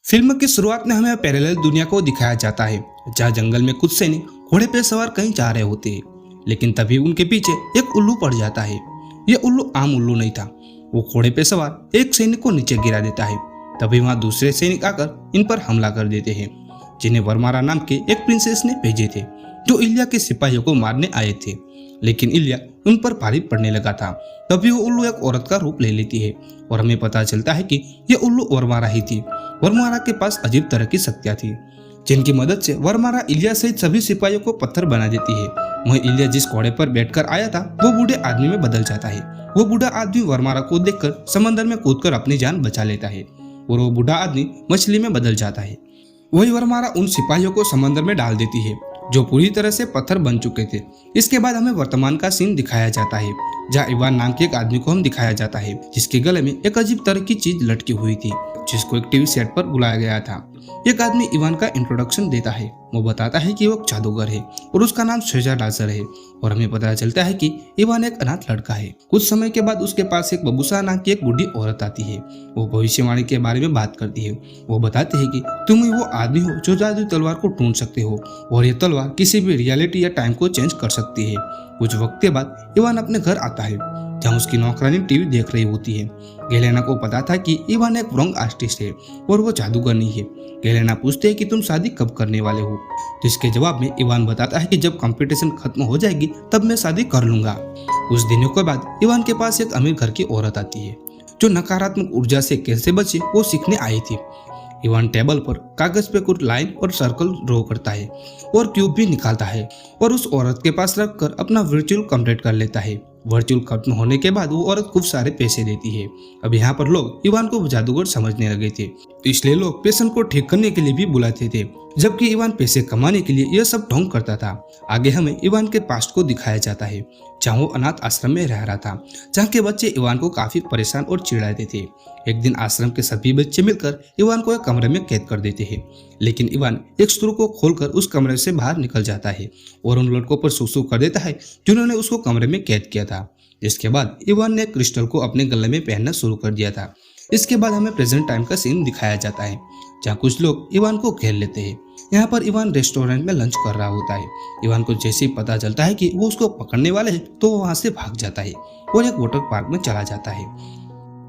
Film की शुरुआत में हमें पैरेलल दुनिया को दिखाया जाता है, जहाँ जंगल में कुछ सैनिक घोड़े पे सवार कहीं जा रहे होते हैं। लेकिन तभी उनके पीछे एक उल्लू पड़ जाता है। यह उल्लू आम उल्लू नहीं था। वो घोड़े पे सवार एक सैनिक को नीचे गिरा देता है। तभी वहाँ दूसरे सैनिक आकर इन पर हमला कर देते हैं, जिन्हें वरमारा नाम के एक प्रिंसेस ने भेजे थे, जो इलिया के सिपाहियों को मारने आए थे। लेकिन इलिया उन पर भारी पड़ने लगा था। तभी वो उल्लू एक औरत का रूप ले लेती है और हमें पता चलता है कि यह उल्लू वरमारा ही थी। वरमारा के पास अजीब तरह की शक्तियां थी, जिनकी मदद से वरमारा इलिया सहित सभी सिपाहियों को पत्थर बना देती है। वहीं इलिया जिस घोड़े पर बैठकर आया था, वो बूढ़े आदमी में बदल जाता है। वो बूढ़ा आदमी वरमारा को देखकर समंदर में कूदकर अपनी जान बचा लेता है और वो बूढ़ा आदमी मछली में बदल जाता है। वही वरमारा उन सिपाहियों को समंदर में डाल देती है, जो पूरी तरह से पत्थर बन चुके थे। इसके बाद हमें वर्तमान का सीन दिखाया जाता है, जहाँ इवान नाम के एक आदमी को हम दिखाया जाता है, जिसके गले में एक अजीब तरह की चीज लटकी हुई थी, जिसको एक टीवी सेट पर बुलाया गया था। एक आदमी इवान का इंट्रोडक्शन देता है। वो बताता है कि वो एक जादूगर है और उसका नाम शेजाडाजर है। और हमें पता चलता है कि इवान एक अनाथ लड़का है। कुछ समय के बाद उसके पास एक बबूसा नाम की एक बूढ़ी औरत आती है। वो भविष्यवाणी के बारे में बात करती है। वो बताते हैं कि तुम ही वो आदमी हो जो जादू तलवार को ढूंढ सकते हो, और ये तलवार किसी भी रियलिटी या टाइम को चेंज कर सकती है। कुछ वक्त के बाद इवान अपने घर आता है, जहाँ उसकी नौकरानी टीवी देख रही होती है। गेलेना को पता था कि इवान एक रॉन्ग आर्टिस्ट है और वो जादूगर नहीं है। गेलेना पूछते है कि तुम शादी कब करने वाले हो, जिसके जवाब में इवान बताता है कि जब कंपटीशन खत्म हो जाएगी तब मैं शादी कर लूंगा। कुछ दिनों के बाद इवान के पास एक अमीर घर की औरत आती है, जो नकारात्मक ऊर्जा से कैसे बचे वो सीखने आई थी। इवान टेबल पर कागज पे कुछ लाइन और सर्कल ड्रॉ करता है और क्यूब भी निकालता है और उस औरत के पास रखकर अपना वर्चुअल कंप्लीट कर लेता है। वर्चुअल खत्म होने के बाद वो औरत खूब सारे पैसे देती है। अब यहाँ पर लोग इवान को जादूगर समझने लगे थे, इसलिए लोग पेशेंट को ठीक करने के लिए भी बुलाते थे, जबकि इवान पैसे कमाने के लिए यह सब ढोंग करता था। आगे हमें इवान के पास्ट को दिखाया जाता है, जहाँ वो अनाथ आश्रम में रह रहा था, जहाँ के बच्चे इवान को काफी परेशान और चिढ़ाते थे। एक दिन आश्रम के सभी बच्चे मिलकर इवान को एक कमरे में कैद कर देते हैं, लेकिन इवान एक स्क्रू को खोलकर उस कमरे से बाहर निकल जाता है और उन लड़कों पर सुसु कर देता है जिन्होंने उसको कमरे में कैद किया था। जिसके बाद इवान ने क्रिस्टल को अपने गले में पहनना शुरू कर दिया था। इसके बाद हमें प्रेजेंट टाइम का सीन दिखाया जाता है, जहाँ कुछ लोग इवान को घेर लेते हैं। यहाँ पर इवान रेस्टोरेंट में लंच कर रहा होता है। इवान को जैसे ही पता चलता है कि वो उसको पकड़ने वाले हैं, तो वो वहाँ से भाग जाता है और एक वाटर पार्क में चला जाता है।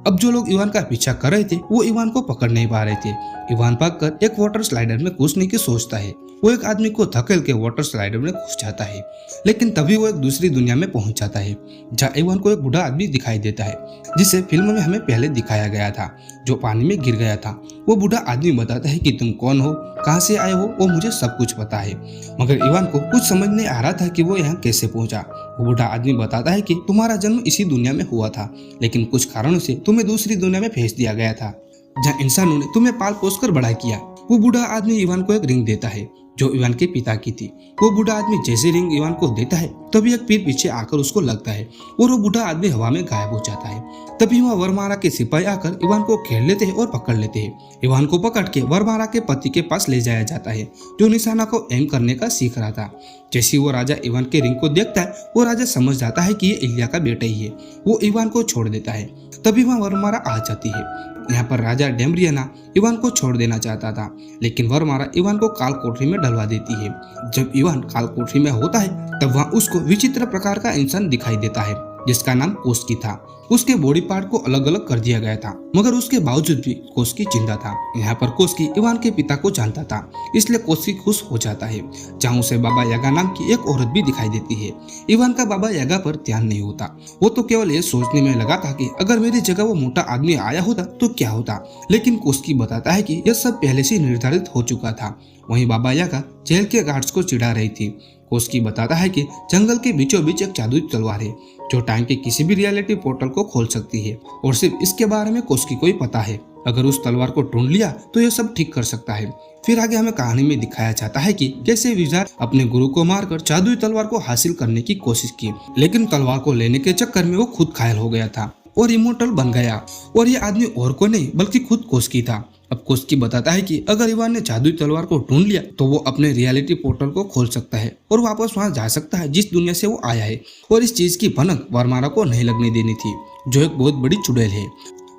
अब जो लोग इवान का पीछा कर रहे थे वो इवान को पकड़ नहीं पा रहे थे। इवान भागकर एक वाटर स्लाइडर में घुसने की सोचता है। वो एक आदमी को धकेल के वाटर स्लाइडर में घुस जाता है, लेकिन तभी वो एक दूसरी दुनिया में पहुंच जाता है, जहाँ इवान को एक बूढ़ा आदमी दिखाई देता है, जिसे फिल्म में हमें पहले दिखाया गया था, जो पानी में गिर गया था। वो बूढ़ा आदमी बताता है कि तुम कौन हो, कहाँ से आए हो, वो मुझे सब कुछ पता है। मगर इवान को कुछ समझ नहीं आ रहा था कि वो यहाँ कैसे पहुंचा। वो बूढ़ा आदमी बताता है कि तुम्हारा जन्म इसी दुनिया में हुआ था, लेकिन कुछ कारणों से तुम्हें दूसरी दुनिया में भेज दिया गया था, जहाँ इंसानों ने तुम्हें पाल पोस कर बड़ा किया। वो बूढ़ा आदमी इवान को एक रिंग देता है, जो इवान के पिता की थी। वो बूढ़ा आदमी जैसे रिंग इवान को देता है, तभी एक तीर पीछे आकर उसको लगता है और वो बूढ़ा आदमी हवा में गायब हो जाता है। तभी वहाँ वरमारा के सिपाही आकर इवान को घेर लेते हैं और पकड़ लेते हैं। इवान को पकड़ के वरमारा के पति के पास ले जाया जाता है, जो निशाना को एम करने का सीख रहा था। जैसे वो राजा इवान के रिंग को देखता है, वो राजा समझ जाता है कि ये इलिया का बेटा ही है। वो इवान को छोड़ देता है। तभी वहाँ वरमारा आ जाती है। यहाँ पर राजा डेम्ब्रियाना इवान को छोड़ देना चाहता था, लेकिन वरमारा इवान को काल कोठरी में डलवा देती है। जब इवान काल कोठरी में होता है, तब वहाँ उसको विचित्र प्रकार का इंसान दिखाई देता है, जिसका नाम कोस्की था। उसके बॉडी पार्ट को अलग अलग कर दिया गया था, मगर उसके बावजूद भी कोस्की जिंदा था। यहाँ पर कोस्की इवान के पिता को जानता था, इसलिए कोस्की खुश हो जाता है। जहाँ उसे बाबा यागा नाम की एक औरत भी दिखाई देती है। इवान का बाबा यागा पर ध्यान नहीं होता। वो तो केवल ये सोचने में लगा था कि अगर मेरी जगह वो मोटा आदमी आया होता तो क्या होता। लेकिन कोस्की बताता है कि यह सब पहले से निर्धारित हो चुका था। वहीं बाबा यागा जेल के गार्ड्स को चिढ़ा रही थी। कोस्की बताता है कि जंगल के बीचों बीच एक जादुई तलवार है, जो टाइम के किसी भी रियलिटी पोर्टल को खोल सकती है, और सिर्फ इसके बारे में कोस्की को ही पता है। अगर उस तलवार को ढूंढ लिया तो यह सब ठीक कर सकता है। फिर आगे हमें कहानी में दिखाया जाता है कि कैसे विजार अपने गुरु को मारकर जादुई तलवार को हासिल करने की कोशिश की, लेकिन तलवार को लेने के चक्कर में वो खुद घायल हो गया था और इमोर्टल बन गया। और ये आदमी और को नहीं बल्कि खुद कोस्की था। अब कोस्की बताता है कि अगर इवान ने जादुई तलवार को ढूंढ लिया तो वो अपने रियलिटी पोर्टल को खोल सकता है और वापस वहां जा सकता है जिस दुनिया से वो आया है। और इस चीज की भनक वरमारा को नहीं लगने देनी थी, जो एक बहुत बड़ी चुड़ैल है।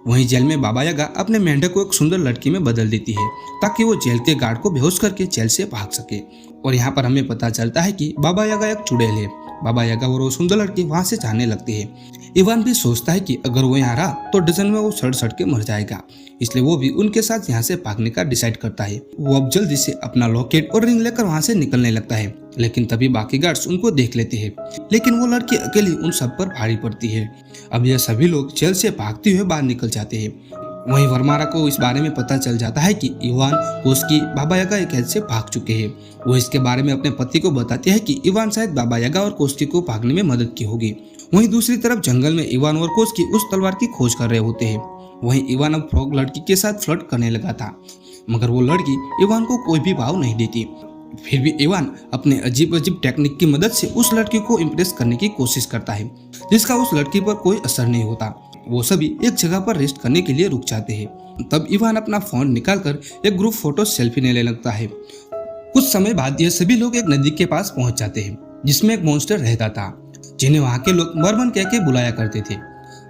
वहीं जेल में बाबा यागा अपने मेंढक को एक सुंदर लड़की में बदल देती है ताकि वो जेल के गार्ड को बेहोश करके जेल से भाग सके। और यहाँ पर हमें पता चलता है कि बाबा यागा एक चुड़ैल है। बाबा यागा और वो सुंदर लड़की वहाँ से जाने लगती है। इवान भी सोचता है कि अगर वो यहाँ रहा तो डजन में वो सड़ सड़ के मर जाएगा, इसलिए वो भी उनके साथ यहाँ से भागने का डिसाइड करता है। वो अब जल्दी से अपना लॉकेट और रिंग लेकर वहाँ से निकलने लगता है, लेकिन तभी बाकी गार्ड्स उनको देख लेते हैं। लेकिन वो लड़की अकेली उन सब पर भारी पड़ती है। अब ये सभी लोग जेल से भागते हुए बाहर निकल जाते हैं। वहीं वर्मारा को इस बारे में पता चल जाता है कि इवान कोस्की बाबा यागा एक कैद से भाग चुके हैं। वो इसके बारे में अपने पति को बताती है कि इवान शायद बाबा यागा और कोस्की को भागने में मदद की होगी। वहीं दूसरी तरफ जंगल में इवान और कोस्की उस तलवार की खोज कर रहे होते हैं। वहीं इवान अब फ्रॉग लड़की के साथ फ्लर्ट करने लगा था, मगर वो लड़की इवान को कोई भी भाव नहीं देती। फिर भी इवान अपने अजीब अजीब टेक्निक की मदद से उस लड़की को इम्प्रेस करने की कोशिश करता है, जिसका उस लड़की पर कोई असर नहीं होता। वो सभी एक जगह पर रेस्ट करने के लिए रुक जाते हैं। तब इवान अपना फोन निकालकर एक ग्रुप फोटो सेल्फी लेने लगता है। कुछ समय बाद ये सभी लोग एक नदी के पास पहुंच जाते हैं, जिसमें एक मॉन्स्टर रहता था, जिन्हें वहाँ के लोग मरमन कह के बुलाया करते थे।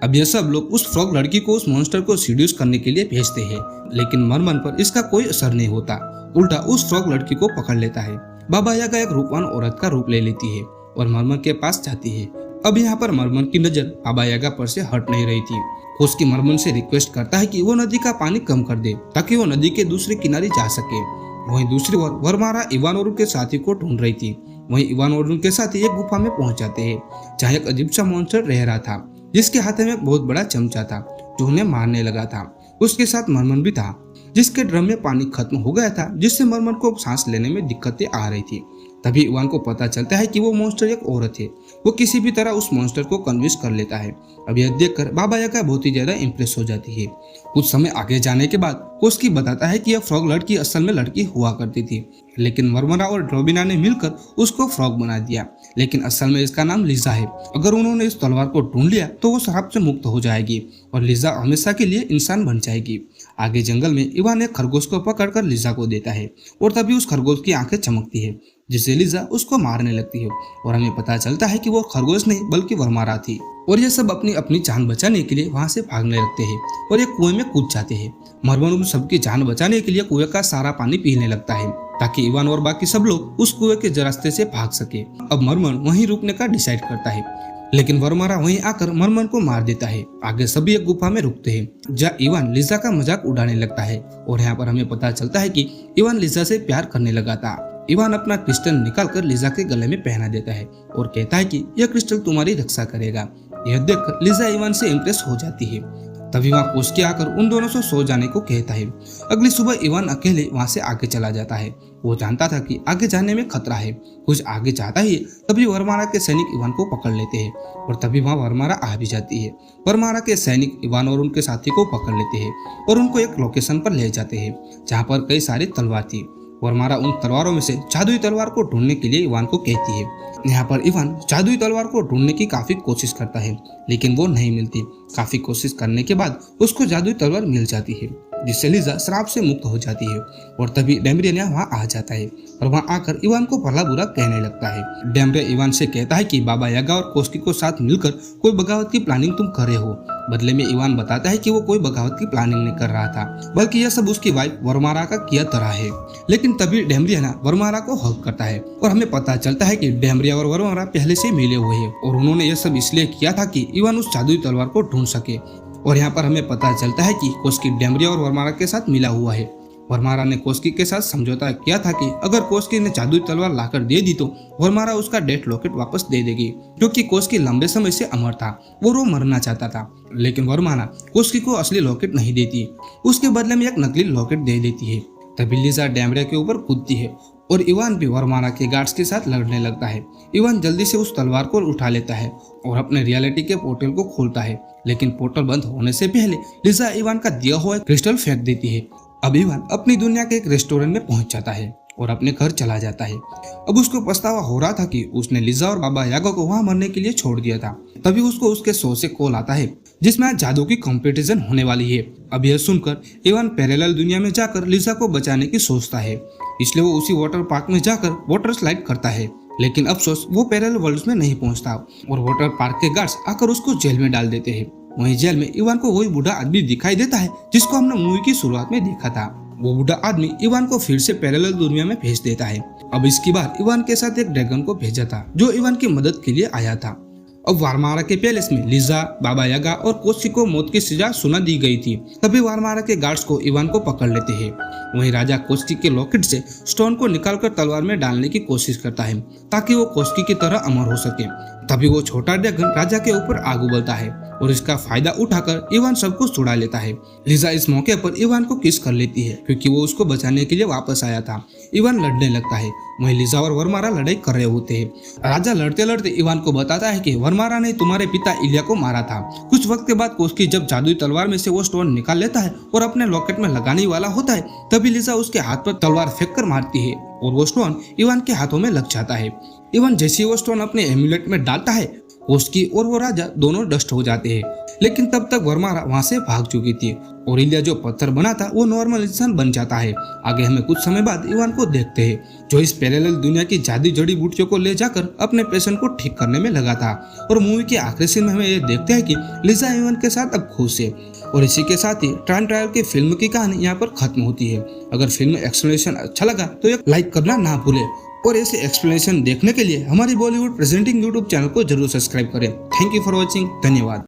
अब ये सब लोग उस फ्रॉग लड़की को उस मॉन्स्टर को सीड्यूस करने के लिए भेजते हैं, लेकिन मरमन पर इसका कोई असर नहीं होता। उल्टा उस फ्रॉग लड़की को पकड़ लेता है। बाबा यागा एक रूपवान औरत का रूप ले लेती है और मरमन के पास जाती है। अब यहाँ पर मरमन की नजर बाबा यागा पर से हट नहीं रही थी। उसकी मरमन से रिक्वेस्ट करता है कि वो नदी का पानी कम कर दे ताकि वो नदी के दूसरे किनारे जा सके। वहीं दूसरी ओर वर्मारा इवान और उनके साथी को ढूंढ रही थी। वहीं इवान और उनके साथी एक गुफा में पहुंच जाते हैं, जहाँ एक अजीब सा मॉन्स्टर रह रहा था, जिसके हाथ में एक बहुत बड़ा चमचा था जो उन्हें मारने लगा था। उसके साथ मरमन भी था, जिसके ड्रम में पानी खत्म हो गया था, जिससे मरमन को सांस लेने में दिक्कतें आ रही थी। तभी इवान को पता चलता है कि वो मॉन्स्टर एक औरत है। वो किसी भी तरह उस मॉन्स्टर को कन्विंस कर लेता है। अब यह देखकर बाबा यागा बहुत ही ज्यादा इम्प्रेस हो जाती है। कुछ समय आगे जाने के बाद कोस्की बताता है कि यह फ्रॉग लड़की असल में लड़की हुआ करती थी, लेकिन वर्मरा और रोबिना ने मिलकर उसको फ्रॉग बना दिया। लेकिन असल में इसका नाम लिजा है। अगर उन्होंने इस तलवार को ढूंढ लिया तो वो शराब से मुक्त हो जाएगी और लिजा हमेशा के लिए इंसान बन जाएगी। आगे जंगल में इवान एक खरगोश को पकड़कर लिजा को देता है और तभी उस खरगोश की आंखें चमकती है, जिससे लिजा उसको मारने लगती है और हमें पता चलता है कि वो खरगोश नहीं बल्कि वर्मारा थी। और ये सब अपनी अपनी जान बचाने के लिए वहां से भागने लगते हैं और एक कुएं में कूद जाते हैं। मरमन उन सबकी जान बचाने के लिए कुएं का सारा पानी पीने लगता है ताकि इवान और बाकी सब लोग उस कुएं के रास्ते से भाग सके। अब मरमन वहीं रुकने का डिसाइड करता है, लेकिन वर्मारा वहीं आकर मरमन को मार देता है। आगे सभी एक गुफा में रुकते हैं, जहाँ इवान लिजा का मजाक उड़ाने लगता है और यहाँ पर हमें पता चलता है कि इवान लिजा से प्यार करने लगा था। इवान अपना क्रिस्टल निकालकर लिजा के गले में पहना देता है और कहता है कि यह क्रिस्टल तुम्हारी रक्षा करेगा। यह देखकर लिजा इवान से इम्प्रेस हो जाती है। तभी वहाँ कोस्की आकर उन दोनों से सो जाने को कहता है। अगली सुबह इवान अकेले वहाँ से आगे चला जाता है। वो जानता था कि आगे जाने में खतरा है। कुछ आगे जाता ही तभी वर्मारा के सैनिक इवान को पकड़ लेते हैं और तभी वहाँ वर्मारा आ भी जाती है। वर्मारा के सैनिक इवान और उनके साथी को पकड़ लेते हैं और उनको एक लोकेशन पर ले जाते हैं, जहाँ पर कई सारी तलवार थी। वर्मारा उन तलवारों में से जादुई तलवार को ढूंढने के लिए इवान को कहती है। यहाँ पर इवान जादुई तलवार को ढूंढने की काफी कोशिश करता है, लेकिन वो नहीं मिलती। काफी कोशिश करने के बाद उसको जादुई तलवार मिल जाती है, जिससे लिजा श्राप से मुक्त हो जाती है। और तभी डेम्ब्रियन वहाँ आ जाता है और वहाँ आकर इवान को भला बुरा कहने लगता है। डेम्ब्रे इवान से कहता है कि बाबा यागा और कोस्की को साथ मिलकर कोई बगावत की प्लानिंग तुम कर रहे हो। बदले में इवान बताता है कि वो कोई बगावत की प्लानिंग नहीं कर रहा था, बल्कि यह सब उसकी वाइफ वर्मारा का किया तरह है। लेकिन तभी डेम्ब्रियन वर्मारा को हक करता है और हमें पता चलता है कि डेम्ब्रिया और वर्मारा पहले से मिले हुए हैं और उन्होंने यह सब इसलिए किया था कि इवान उस जादुई तलवार को ढूंढ सके। और यहाँ पर हमें पता चलता है कि कोस्की डेम्ब्रिया और वर्मारा के साथ मिला हुआ है। वर्मारा ने कोस्की के साथ समझौता किया था कि अगर कोस्की ने जादुई तलवार लाकर दे दी तो वर्मारा उसका डेथ लॉकेट वापस दे देगी, क्योंकि कोस्की लंबे समय से अमर था और वो मरना चाहता था। लेकिन वर्मारा कोस्की को असली लॉकेट नहीं देती, उसके बदले में एक नकली लॉकेट दे देती है। तभी लिजा डेम्ब्रिया के ऊपर कूदती है और इवान भी वर्मारा के गार्ड्स के साथ लड़ने लगता है। इवान जल्दी से उस तलवार को उठा लेता है और अपने रियलिटी के पोर्टल को खोलता है, लेकिन पोर्टल बंद होने से पहले लिजा इवान का दिया हुआ क्रिस्टल फेंक देती है। अब इवान अपनी दुनिया के एक रेस्टोरेंट में पहुंच जाता है और अपने घर चला जाता है। अब उसको पछतावा हो रहा था कि उसने लिजा और बाबा यागा को वहां मरने के लिए छोड़ दिया था। तभी उसको उसके शो से कॉल आता है, जिसमें आज जादू की कंपटीशन होने वाली है। अब यह सुनकर इवान पैरेलल दुनिया में जाकर लिजा को बचाने की सोचता है, इसलिए वो उसी वाटर पार्क में जाकर वाटर स्लाइड करता है। लेकिन अफसोस वो पैरेलल वर्ल्ड में नहीं पहुंचता और वाटर पार्क के गार्ड्स आकर उसको जेल में डाल देते हैं। वहीं जेल में इवान को वही बूढ़ा आदमी दिखाई देता है जिसको हमने मूवी की शुरुआत में देखा था। वो बूढ़ा आदमी इवान को फिर से पैरेलल दुनिया में भेज देता है। अब इसकी बार इवान के साथ एक ड्रैगन को भेजा था जो इवान की मदद के लिए आया था। अब वारमारा के पैलेस में लिजा, बाबा यागा और कोस्की को मौत की सजा सुना दी गई थी। तभी वारमारा के गार्ड्स को इवान को पकड़ लेते हैं। वहीं राजा कोस्की के लॉकेट से स्टोन को निकालकर तलवार में डालने की कोशिश करता है ताकि वो कोस्की की तरह अमर हो सके। तभी वो छोटा ड्रैगन राजा के ऊपर आग उगलता है और इसका फायदा उठाकर इवान सब कुछ छुड़ा लेता है। लिजा इस मौके पर इवान को किस कर लेती है क्योंकि वो उसको बचाने के लिए वापस आया था। इवान लड़ने लगता है। वहीं लिजा और वर्मारा लड़ाई कर रहे होते हैं। राजा लड़ते लड़ते इवान को बताता है कि वर्मारा ने तुम्हारे पिता इलिया को मारा था। कुछ वक्त के बाद कोस्की जब जादुई तलवार में से वो स्टोन निकाल लेता है और अपने लॉकेट में लगाने वाला होता है, तभी लिजा उसके हाथ पर तलवार फेंक कर मारती है और वो स्टोन इवान के हाथों में लग जाता है। इवान जैसे वो स्टोन अपने एम्यूलेट में डालता है, कोस्की और वो राजा दोनों डस्ट हो जाते हैं। लेकिन तब तक वर्मारा वहां से भाग चुकी थी और इलिया जो पत्थर बना था वो नॉर्मल इंसान बन जाता है। आगे हमें कुछ समय बाद इवान को देखते हैं जो इस पैरेलल दुनिया की जादुई जड़ी बूटियों को ले जाकर अपने पेशेंट को ठीक करने में लगा था। और मूवी के आखिरी सीन में हमें ये देखते हैं कि लिजा इवान के साथ अब खुश है। और इसी के साथ ही टाइम ट्रायल की फिल्म की कहानी यहाँ पर खत्म होती है। अगर फिल्म एक्सप्लेनेशन अच्छा लगा तो एक लाइक करना ना भूले और ऐसे एक्सप्लेनेशन देखने के लिए हमारी बॉलीवुड प्रेजेंटिंग यूट्यूब चैनल को जरूर सब्सक्राइब करें। Thank you for watching. धन्यवाद।